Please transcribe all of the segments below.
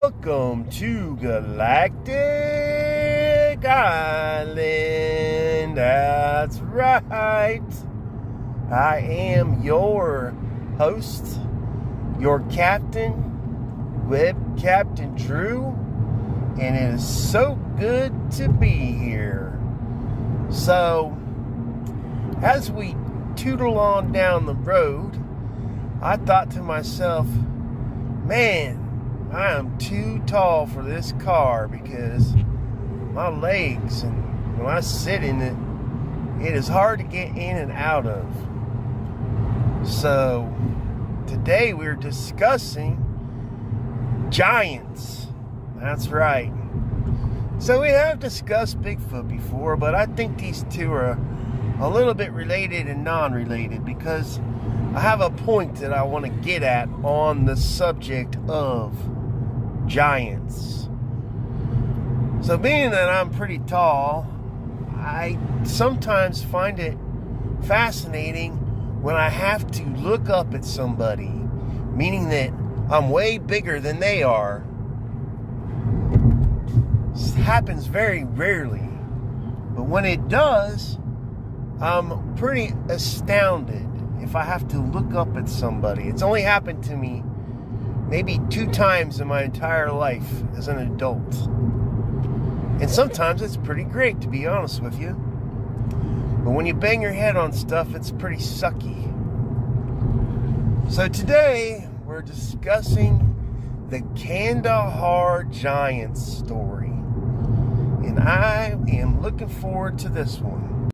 Welcome to Galactic Island. That's right. I am your host, your captain, Web Captain Drew, and it is so good to be here. So, as we tootle on down the road, I thought to myself, man, I am too tall for this car because my legs, and when I sit in it, it is hard to get in and out of. So today we're discussing giants. That's right. So we have discussed Bigfoot before, but I think these two are a little bit related and non-related because I have a point that I want to get at on the subject of giants. So being that I'm pretty tall, I sometimes find it fascinating when I have to look up at somebody, meaning that I'm way bigger than they are. This happens very rarely, but when it does, I'm pretty astounded if I have to look up at somebody. It's only happened to me maybe 2 times in my entire life as an adult. And sometimes it's pretty great, to be honest with you. But when you bang your head on stuff, it's pretty sucky. So today, we're discussing the Kandahar Giants story. And I am looking forward to this one.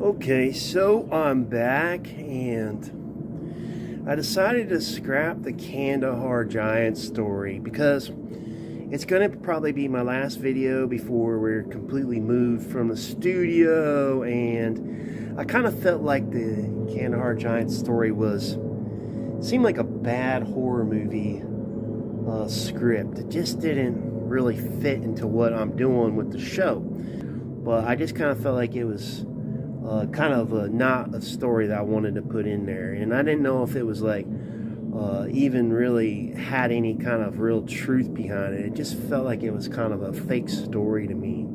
Okay, so I'm back, and I decided to scrap the Kandahar Giants story because it's going to probably be my last video before we're completely moved from the studio, and I kind of felt like the Kandahar Giants story seemed like a bad horror movie script. It just didn't really fit into what I'm doing with the show, but I just kind of felt like it was kind of not a story that I wanted to put in there, and I didn't know if it was like even really had any kind of real truth behind it. It just felt like it was kind of a fake story to me.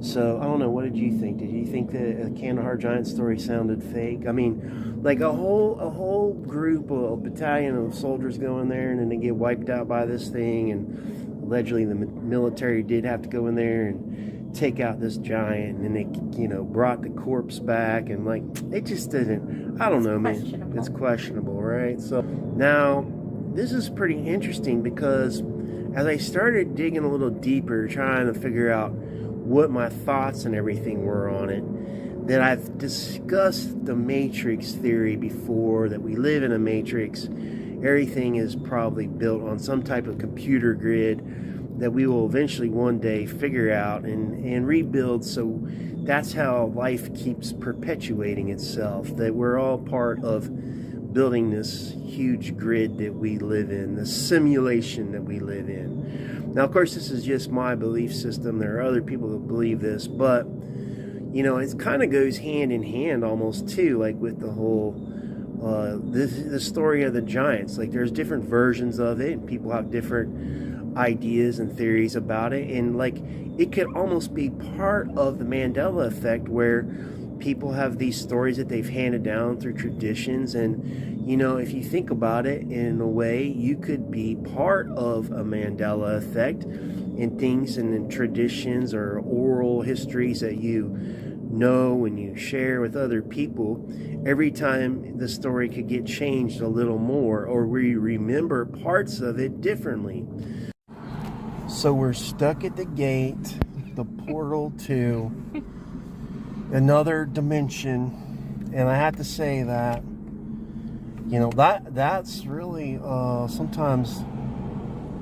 So I don't know, what did you think? Did you think the Kandahar Giant story sounded fake? I mean, like a whole group, a battalion of soldiers go in there and then they get wiped out by this thing, and allegedly the military did have to go in there and take out this giant, and they, brought the corpse back, and like, it just didn't, I don't know, man. It's questionable, right? So now this is pretty interesting because as I started digging a little deeper, trying to figure out what my thoughts and everything were on it, that I've discussed the matrix theory before, that we live in a matrix. Everything is probably built on some type of computer grid that we will eventually one day figure out and rebuild. So that's how life keeps perpetuating itself, that we're all part of building this huge grid that we live in, the simulation that we live in. Now, of course, this is just my belief system. There are other people that believe this, but it kind of goes hand in hand almost too, like with the whole the story of the giants. Like, there's different versions of it, and people have different ideas and theories about it, and like, it could almost be part of the Mandela effect, where people have these stories that they've handed down through traditions, and if you think about it in a way, you could be part of a Mandela effect in things and in traditions or oral histories that you know and you share with other people. Every time the story could get changed a little more, or we remember parts of it differently. So we're stuck at the gate, the portal to another dimension, and I have to say that that's really sometimes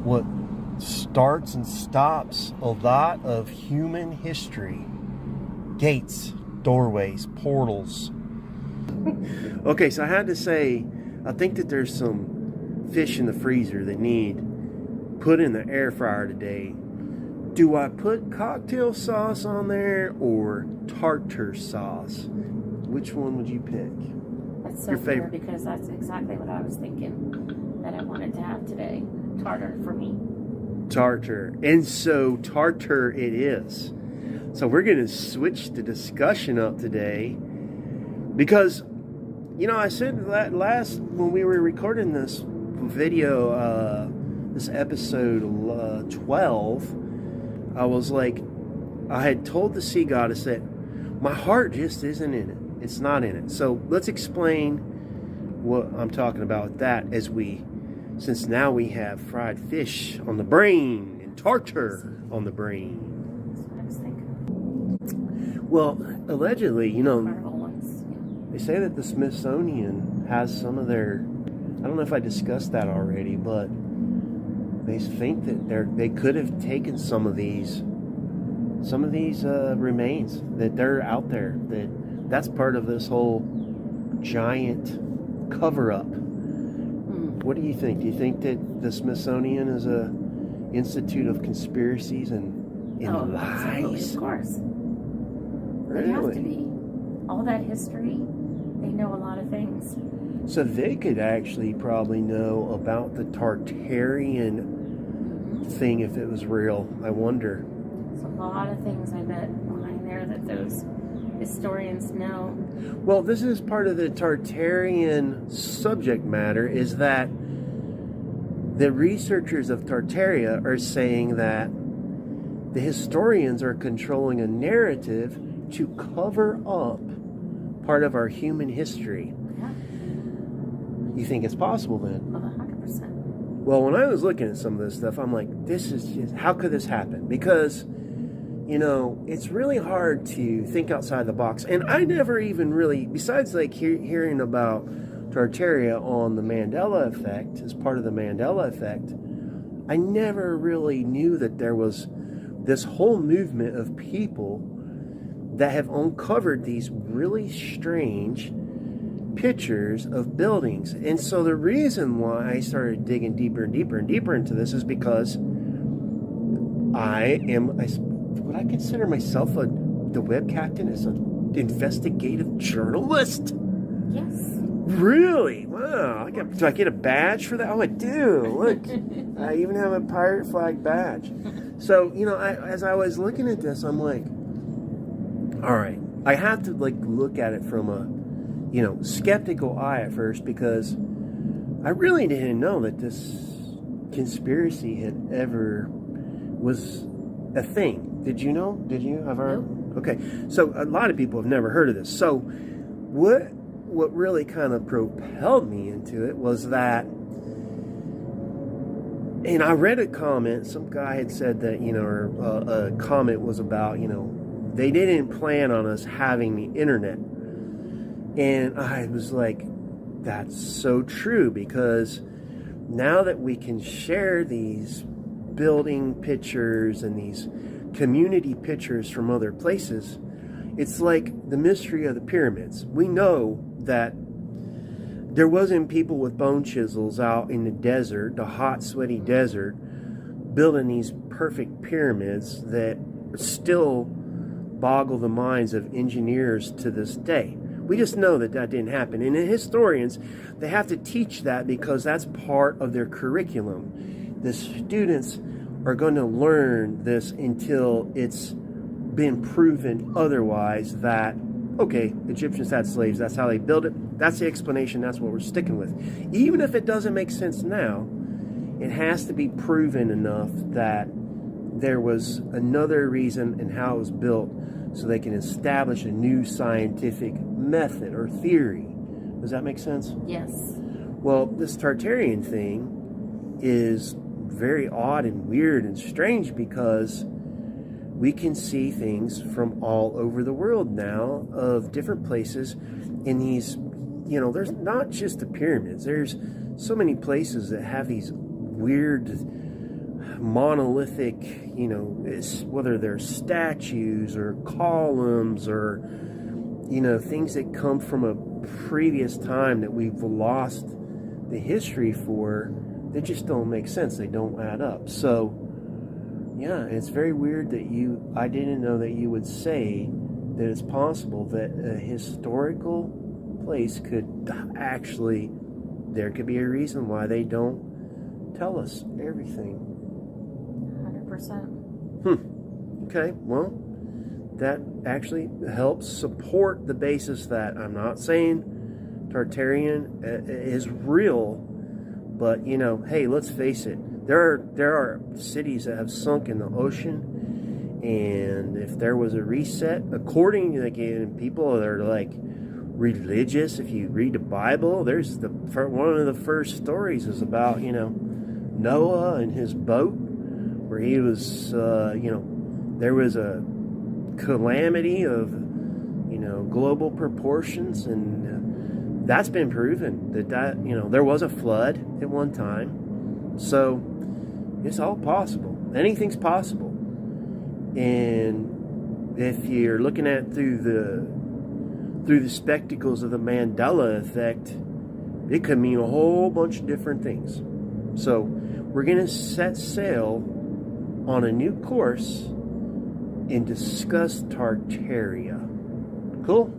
what starts and stops a lot of human history. Gates, doorways, portals. Okay, so I had to say, I think that there's some fish in the freezer that need put in the air fryer today. Do I put cocktail sauce on there or tartar sauce? Which one would you pick? That's so fair, because that's exactly what I was thinking that I wanted to have today. Tartar for me. Tartar. And so Tartar it is. So we're going to switch the discussion up today because, you know, I said that last when we were recording this video, this episode 12, I was like, I had told the sea goddess that my heart just isn't in it. It's not in it. So let's explain what I'm talking about with that since now we have fried fish on the brain and tartar on the brain. That's what I was thinking. Well, allegedly, you know, Marvelous. they say that the Smithsonian has some of their, I don't know if I discussed that already, but they think that they could have taken some of these remains, that they're out there, that's part of this whole giant cover-up. What do you think? Do you think that the Smithsonian is a institute of conspiracies and lies? Of course. Really? They have to be. All that history, they know a lot of things. So they could actually probably know about the Tartarian thing if it was real. I wonder. There's a lot of things, I bet, behind there that those historians know. Well, this is part of the Tartarian subject matter, is that the researchers of Tartaria are saying that the historians are controlling a narrative to cover up part of our human history. Yeah. You think it's possible then? 100%. Well, when I was looking at some of this stuff, I'm like, how could this happen? Because, you know, it's really hard to think outside the box. And I never even really, besides like hearing about Tartaria on the Mandela effect, as part of the Mandela effect, I never really knew that there was this whole movement of people that have uncovered these really strange pictures of buildings. And so the reason why I started digging deeper and deeper and deeper into this is because would I consider myself the web captain as an investigative journalist? Yes. Really? Wow. Do I get a badge for that? Oh, I do. Look, I even have a pirate flag badge. So, you know, as I was looking at this, I'm like, all right, I have to like look at it from a, you know, skeptical eye at first, because I really didn't know that this conspiracy had ever was a thing. Did you know? Did you? Have I? Nope. Okay. So a lot of people have never heard of this. So what really kind of propelled me into it was that, and I read a comment, some guy had said that, you know, or a comment was about, you know, they didn't plan on us having the internet. And I was like, that's so true, because now that we can share these building pictures and these community pictures from other places, it's like the mystery of the pyramids. We know that there wasn't people with bone chisels out in the desert, the hot, sweaty desert, building these perfect pyramids that still boggle the minds of engineers to this day. We just know that didn't happen. And the historians, they have to teach that because that's part of their curriculum. The students are going to learn this until it's been proven otherwise that, okay, Egyptians had slaves, that's how they built it, that's the explanation, that's what we're sticking with. Even if it doesn't make sense now, it has to be proven enough that there was another reason and how it was built, so they can establish a new scientific method or theory. Does that make sense? Yes. Well, this Tartarian thing is very odd and weird and strange, because we can see things from all over the world now, of different places in these, you know, there's not just the pyramids, there's so many places that have these weird monolithic, you know, whether they're statues or columns or, you know, things that come from a previous time that we've lost the history for, they just don't make sense. They don't add up. So yeah, it's very weird that I didn't know that you would say that it's possible that a historical place could actually, there could be a reason why they don't tell us everything. 100%. Okay, well, that actually helps support the basis that I'm not saying Tartarian is real, but, you know, hey, let's face it. There are cities that have sunk in the ocean, and if there was a reset, according, like, people that are, like, religious, if you read the Bible, there's one of the first stories is about, you know, Noah and his boat, where he was, you know, there was a calamity of, you know, global proportions, and that's been proven that, you know, there was a flood at one time. So it's all possible. Anything's possible. And if you're looking at through the spectacles of the Mandela effect, it could mean a whole bunch of different things. So we're going to set sail on a new course and discuss Tartaria. Cool?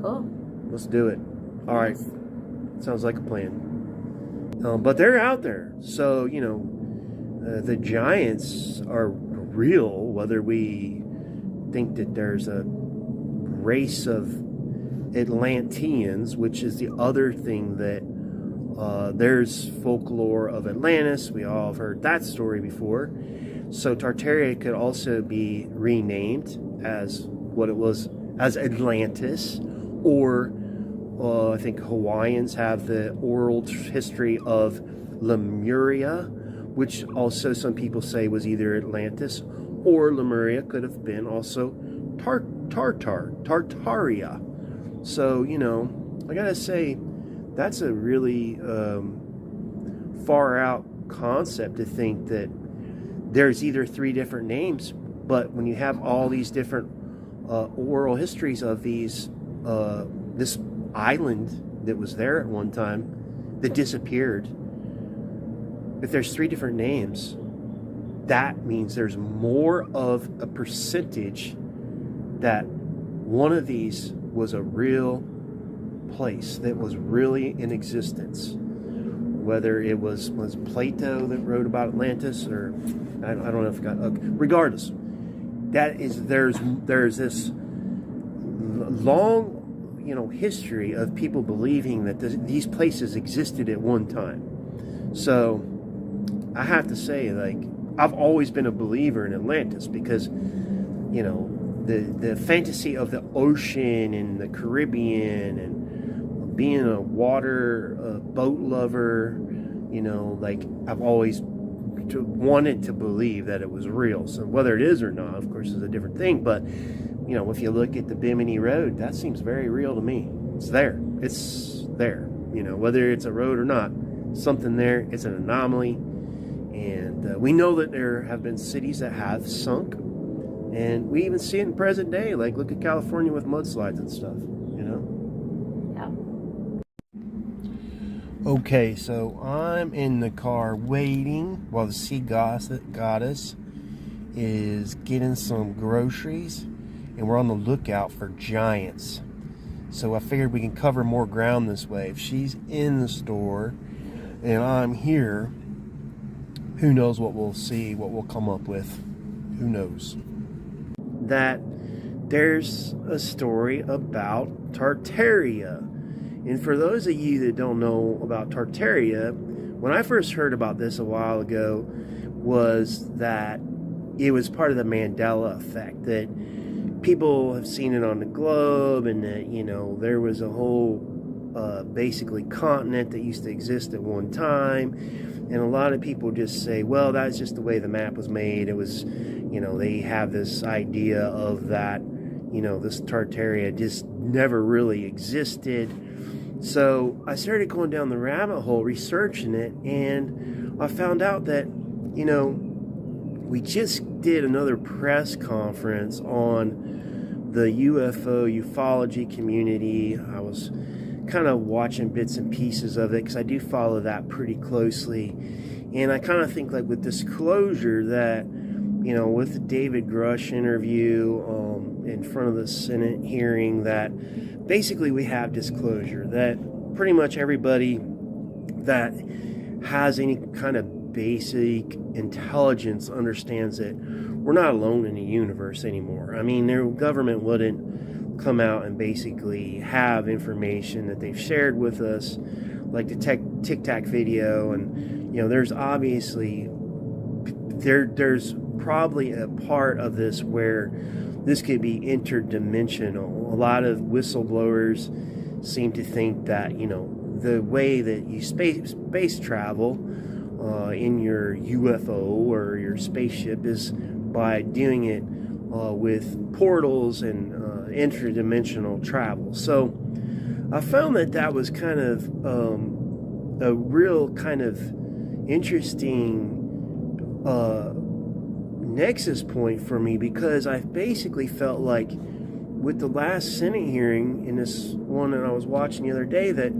Cool. Let's do it. All right. Sounds like a plan. But they're out there. So, you know, the giants are real, whether we think that there's a race of Atlanteans, which is the other thing that there's folklore of Atlantis. We all have heard that story before. So Tartaria could also be renamed as what it was, as Atlantis, or I think Hawaiians have the oral history of Lemuria, which also some people say was either Atlantis or Lemuria could have been also Tartaria. So, you know, I gotta say, that's a really far out concept to think that there's either three different names, but when you have all these different oral histories of these, this island that was there at one time that disappeared, if there's three different names, that means there's more of a percentage that one of these was a real place that was really in existence. Whether it was Plato that wrote about Atlantis, or I don't know if it got, regardless, that is, there's this long, you know, history of people believing that these places existed at one time. So I have to say, like, I've always been a believer in Atlantis because, you know, the fantasy of the ocean and the Caribbean and being a water boat lover, you know, like, I've always wanted to believe that it was real. So whether it is or not, of course, is a different thing. But, you know, if you look at the Bimini Road, that seems very real to me. It's there. It's there. You know, whether it's a road or not, something there. It's an anomaly. And we know that there have been cities that have sunk. And we even see it in present day. Like, look at California with mudslides and stuff, you know? Okay, so I'm in the car waiting while the sea goddess is getting some groceries, and we're on the lookout for giants. So I figured we can cover more ground this way. If she's in the store and I'm here, who knows what we'll see, what we'll come up with. Who knows? That there's a story about Tartaria. And for those of you that don't know about Tartaria, when I first heard about this a while ago, was that it was part of the Mandela effect, that people have seen it on the globe, and that, you know, there was a whole basically continent that used to exist at one time. And a lot of people just say, well, that's just the way the map was made. It was, you know, they have this idea of that, you know, this Tartaria just never really existed. So I started going down the rabbit hole researching it, and I found out that, you know, we just did another press conference on the ufology community. I was kind of watching bits and pieces of it because I do follow that pretty closely. And I kind of think, like, with disclosure that, you know, with the David Grush interview in front of the Senate hearing, that basically we have disclosure that pretty much everybody that has any kind of basic intelligence understands that we're not alone in the universe anymore. I mean, their government wouldn't come out and basically have information that they've shared with us, like the Tic Tac video, and there's obviously there's probably a part of this where this could be interdimensional. A lot of whistleblowers seem to think that the way that you space travel in your UFO or your spaceship is by doing it with portals and interdimensional travel. So I found that was kind of a real kind of interesting nexus point for me, because I basically felt like with the last Senate hearing in this one that I was watching the other day, that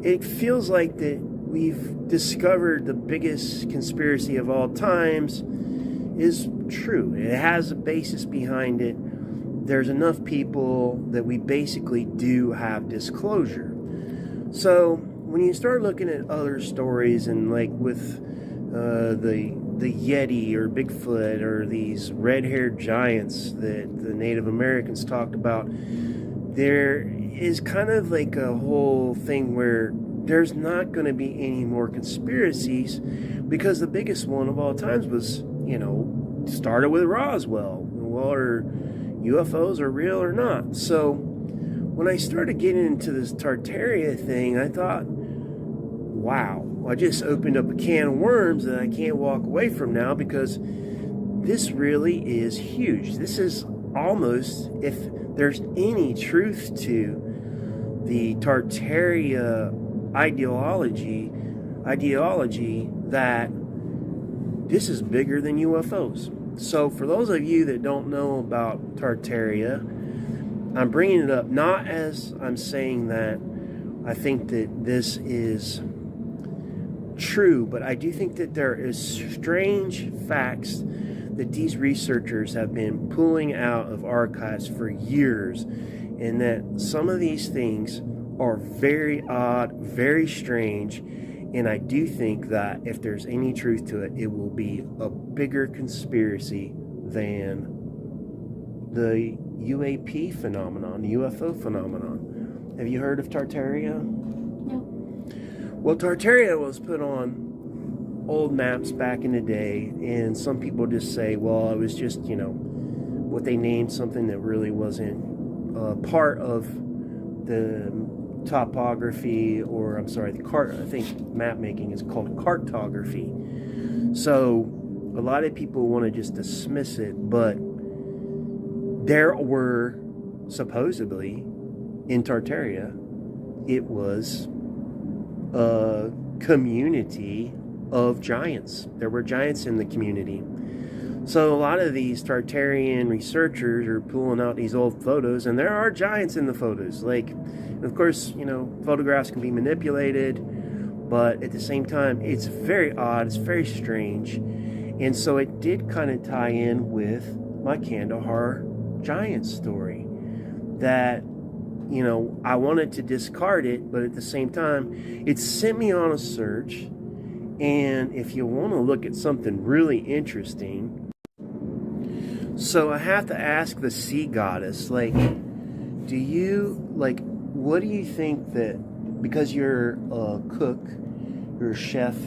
it feels like that we've discovered the biggest conspiracy of all times is true. It has a basis behind it. There's enough people that we basically do have disclosure. So when you start looking at other stories, and like with the Yeti or Bigfoot or these red-haired giants that the Native Americans talked about, there is kind of like a whole thing where there's not going to be any more conspiracies, because the biggest one of all times was, started with Roswell. Well, are UFOs are real or not? So when I started getting into this Tartaria thing, I thought, wow, I just opened up a can of worms that I can't walk away from now, because this really is huge. This is almost, if there's any truth to the Tartaria ideology, that this is bigger than UFOs. So for those of you that don't know about Tartaria, I'm bringing it up not as I'm saying that I think that this is true, but I do think that there is strange facts that these researchers have been pulling out of archives for years, and that some of these things are very odd, very strange, and I do think that if there's any truth to it, it will be a bigger conspiracy than the UAP phenomenon, the UFO phenomenon. Have you heard of Tartaria? No. Well, Tartaria was put on old maps back in the day, and some people just say, well, it was just, what they named something that really wasn't part of the topography, or I think map making is called cartography. So a lot of people want to just dismiss it, but there were supposedly in Tartaria, it was a community of giants. There were giants in the community. So a lot of these Tartarian researchers are pulling out these old photos, and there are giants in the photos. Like, of course, photographs can be manipulated, but at the same time, it's very odd, it's very strange. And so it did kind of tie in with my Kandahar giant story, that I wanted to discard it, but at the same time, it sent me on a search. And if you want to look at something really interesting, so I have to ask the sea goddess, what do you think that, because you're a cook, you're a chef,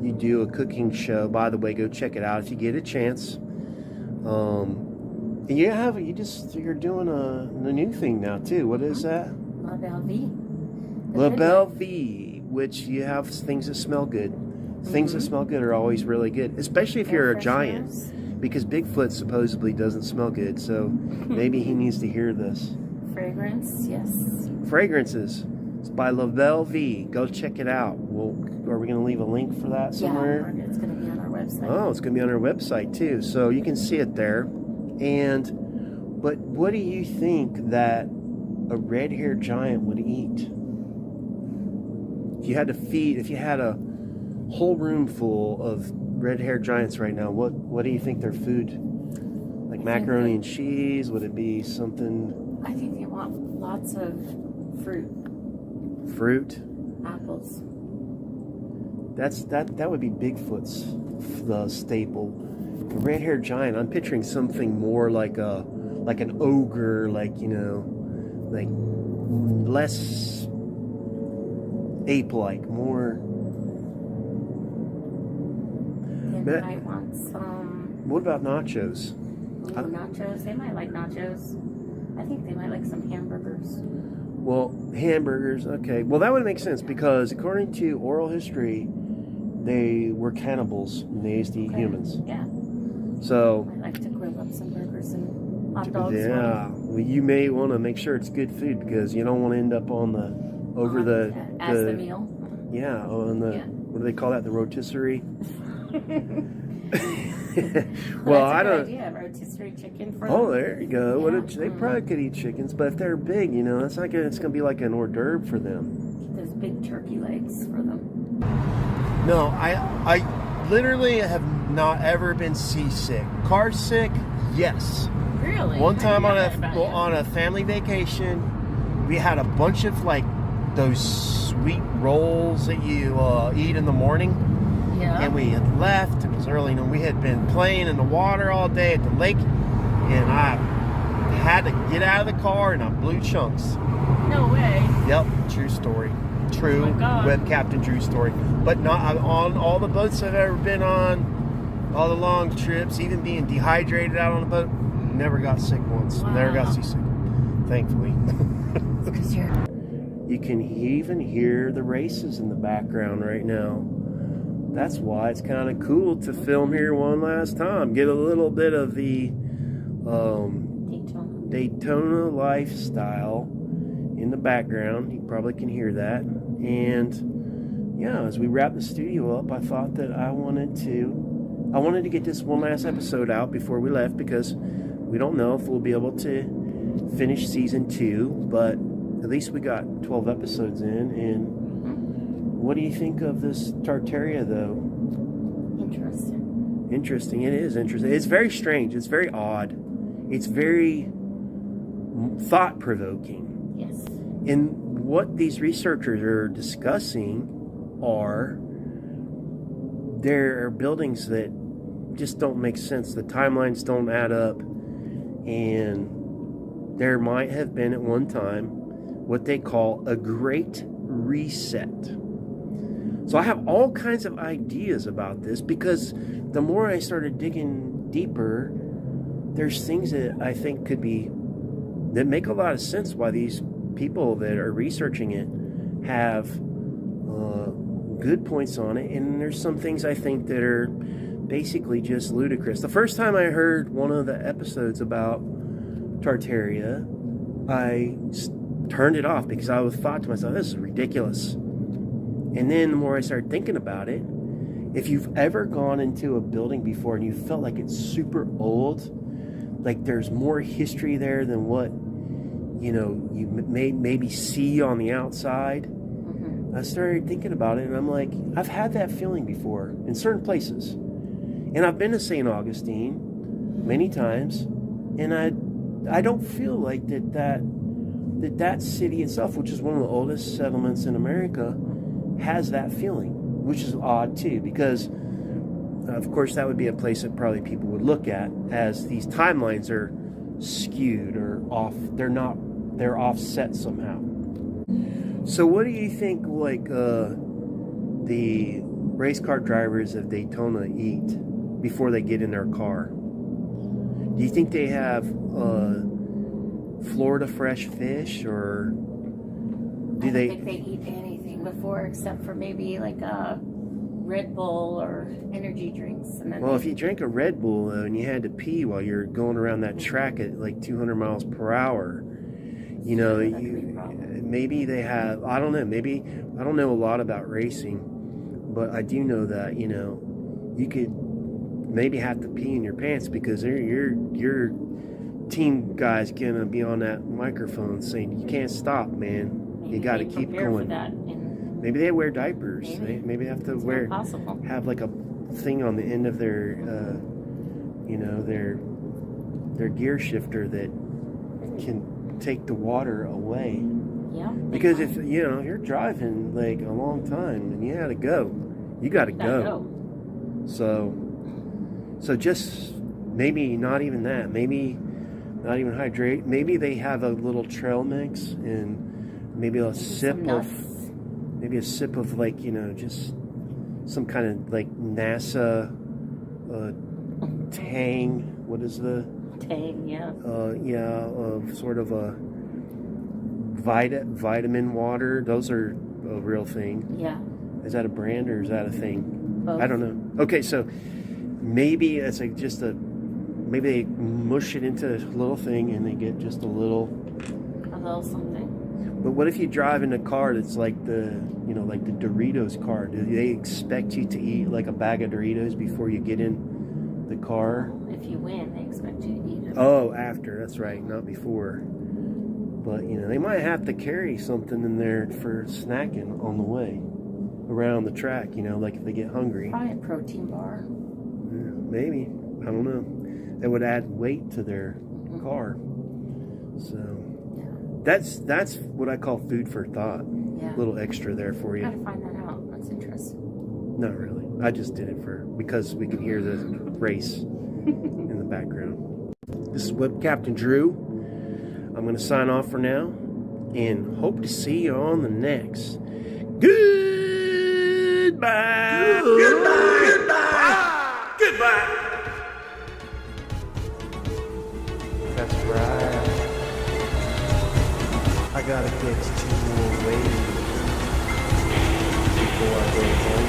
you do a cooking show, by the way, go check it out if you get a chance. And you're doing a new thing now too. What is that? La Belle Vie. La Belle Vie, which you have things that smell good. Things that smell good are always really good, especially if you're a giant, because Bigfoot supposedly doesn't smell good, so maybe he needs to hear this. Fragrance, yes. Fragrances. It's by La Belle Vie. Go check it out. Are we going to leave a link for that somewhere? Yeah, it's going to be on our website. Oh, it's going to be on our website too, so you can see it there. But what do you think that a red-haired giant would eat? If you had a whole room full of red-haired giants right now, what do you think their food? Like macaroni and cheese? Would it be something? I think they want lots of fruit. Fruit? Apples. That would be Bigfoot's the staple. The red-haired giant. I'm picturing something more like an ogre, like, you know, like less ape-like, more. They might want some. What about nachos? Ooh, nachos. They might like nachos. I think they might like some hamburgers. Well, hamburgers. Okay. Well, that would make sense because according to oral history, they were cannibals and they used to eat humans. Yeah. So. I like to grill up some burgers and hot dogs. Yeah. Well, you may want to make sure it's good food because you don't want to end up on the the meal. Yeah. On the what do they call that? The rotisserie. Well, I don't. Idea, rotisserie chicken for Oh, them. there you go. Yeah. They probably could eat chickens, but if they're big, you know, it's gonna be like an hors d'oeuvre for them. Those big turkey legs for them. No, I literally have not ever been seasick. Car sick, yes. Really? One time on a family vacation, we had a bunch of like those sweet rolls that you eat in the morning. Yeah. And we had left. It was early, and we had been playing in the water all day at the lake, and I had to get out of the car, and I blew chunks. No way. Yep, true story. True Oh my God. Web Captain Drew story. But not on all the boats I've ever been on, all the long trips, even being dehydrated out on a boat, never got sick once. Wow. Never got seasick, thankfully. Because you're. You can even hear the races in the background right now. That's why it's kind of cool to film here one last time. Get a little bit of the Daytona lifestyle in the background. You probably can hear that. And yeah, as we wrap the studio up, I thought that I wanted to get this one last episode out before we left because we don't know if we'll be able to finish season 2, but at least we got 12 episodes in. And what do you think of this Tartaria, though? Interesting. It is interesting. It's very strange. It's very odd. It's very thought-provoking. Yes. And what these researchers are discussing are there are buildings that just don't make sense. The timelines don't add up. And there might have been at one time what they call a great reset. So I have all kinds of ideas about this because the more I started digging deeper, there's things that I think that make a lot of sense why these people that are researching it have good points on it, and there's some things I think that are basically just ludicrous. The first time I heard one of the episodes about Tartaria, I turned it off because I thought to myself, this is ridiculous. And then the more I started thinking about it, if you've ever gone into a building before and you felt like it's super old, like there's more history there than what, you know, you maybe see on the outside, I started thinking about it and I'm like, I've had that feeling before in certain places. And I've been to St. Augustine many times, and I don't feel like that city itself, which is one of the oldest settlements in America, has that feeling, which is odd too, because of course that would be a place that probably people would look at as these timelines are skewed or off. They're offset somehow. So what do you think, like the race car drivers of Daytona eat before they get in their car? Do you think they have Florida fresh fish, or do they? I don't think they eat anything before except for maybe like a Red Bull or energy drinks. And then Well, if you drank a Red Bull though, and you had to pee while you're going around that track at like 200 miles per hour, you know, maybe they have. I don't know. Maybe I don't know a lot about racing, but I do know that, you know, you could maybe have to pee in your pants because your team guy's gonna be on that microphone saying you can't stop, man. You got to keep going. Maybe they wear diapers. Maybe they have to have like a thing on the end of their, you know, their gear shifter that can take the water away. Yeah. Because if you know you're driving like a long time and you had to go, you got to Gotta go. So just maybe not even that. Maybe not even hydrate. Maybe they have a little trail mix and maybe a sip of, maybe a sip of like, you know, just some kind of like NASA Tang. What is the Tang? Yeah. Sort of a vitamin water. Those are a real thing. Yeah. Is that a brand or is that a thing? Both. I don't know. Okay, so maybe it's like just a, maybe they mush it into a little thing and they get just a little something. But what if you drive in a car that's like the, you know, like the Doritos car? Do they expect you to eat like a bag of Doritos before you get in the car? If you win, they expect you to eat it. Oh, after. That's right, not before. But, you know, they might have to carry something in there for snacking on the way around the track, you know, like if they get hungry. Probably a protein bar. Yeah, maybe. I don't know. That would add weight to their car. So that's what I call food for thought. Yeah. A little extra there for you. Gotta find that out. That's interesting. Not really. I just did it because we can hear the race in the background. This is Web Captain Drew. I'm going to sign off for now and hope to see you on the next. Goodbye. Goodbye. That's right. I gotta catch 2 more waves before I go home.